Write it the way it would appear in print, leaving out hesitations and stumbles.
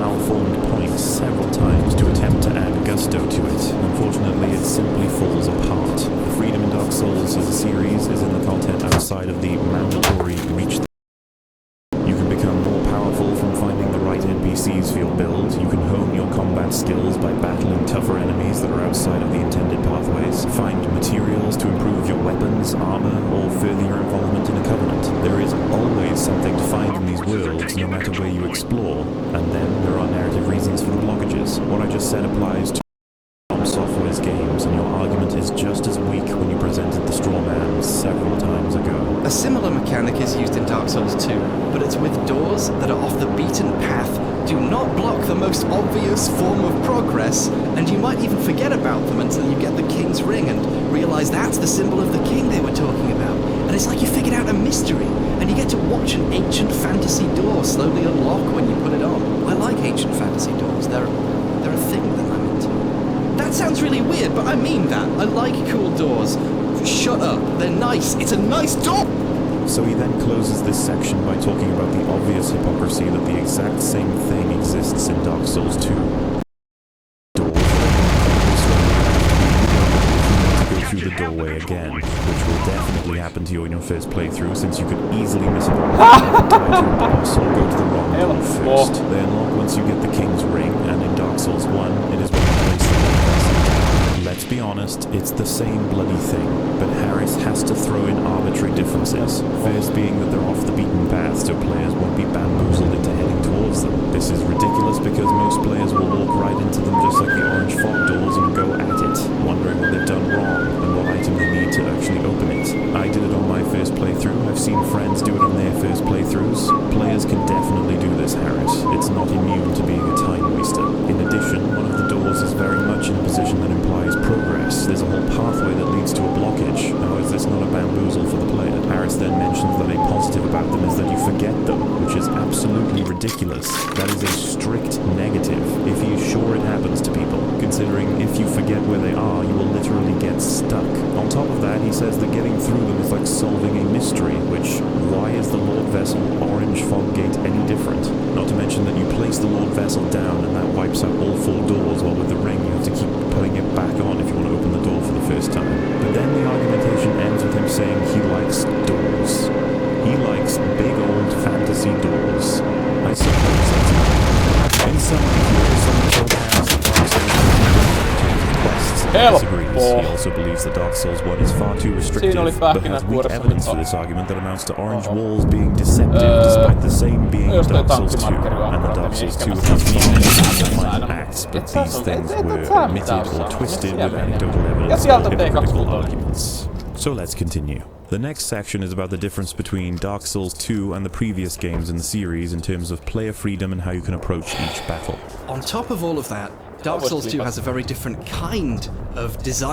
malformed point several times to attempt to add gusto to it. Unfortunately, it simply falls apart. The freedom in Dark Souls as a series is in the content outside of the mandatory reach. You can become more powerful from finding the right NPCs for your build. You can hone your combat skills by battling tougher enemies that are outside of the intended pathways. Find materials to improve your weapons, armor, or further your involvement in a covenant. There is always something to find in these worlds, no matter where you explore. And then there are narrative reasons for the blockages. What I just said applies to Software's games, and your argument is just as weak when you presented the straw man several times ago. A similar mechanic is used in Dark Souls 2, but it's with doors that are off the beaten path, do not block the most obvious form of progress, and you might even forget about them until you get the King's Ring and realize that's the symbol of the king they were talking about. And it's like you figured out a mystery, and you get to watch an ancient fantasy door slowly unlock when you put it on. I like ancient fantasy doors. They're a thing that I'm into. That sounds really weird, but I mean that. I like cool doors. Shut up. They're nice. It's a nice door! So he then closes this section by talking about the obvious hypocrisy that the exact same thing exists in Dark Souls 2. Through the doorway again, which will definitely happen to you in your first playthrough, since you could easily miss a die to a boss or go to the wrong door first. They unlock once you get the King's Ring, and in Dark Souls 1, it is when you place the Lord Vessel. Let's be honest, it's the same bloody thing, but Harris has to throw in arbitrary differences. First being that they're off the beaten path, so players won't be bamboozled into heading towards them. This is ridiculous because most players will walk right into them just like the orange fog doors and go at it, wondering what they've done wrong and what item they need to actually open it. I did it on my first playthrough. I've seen friends do it on their first playthroughs. Players can definitely do this, Harris. It's not immune to being a time waster. In addition, one of the doors is very much in a position that implies progress. There's a whole pathway that leads to a blockage. How is this not a bamboozle for the player? Harris then mentions that a positive about them is that you forget them, which is absolutely ridiculous. That is a strict negative, if he is sure it happens to people, considering if you forget where they are, you will literally get stuck. On top of that, he says that getting through them is like solving a mystery, which, why is the Lord Vessel Orange Fog Gate any different? Not to mention that you place the Lord Vessel down and that wipes out all 4 doors, while with the ring you have to keep putting it back on if you want to open the door for the first time. But then the argumentation ends with him saying he likes doors. He likes big old fantasy doors. I suppose that's it. In some videos, some people have quests and disagrees. He also believes that Dark Souls 1 is far too restrictive, but has weak evidence for this argument that amounts to orange walls being deceptive, despite the same being in Dark Souls 2, and the Dark Souls 2 has minor acts, but these things were omitted or twisted with anecdotal evidence or hypocritical arguments. So let's continue. The next section is about the difference between Dark Souls 2 and the previous games in the series in terms of player freedom and how you can approach each battle. On top of all of that, Dark Souls 2 has a very different kind of design.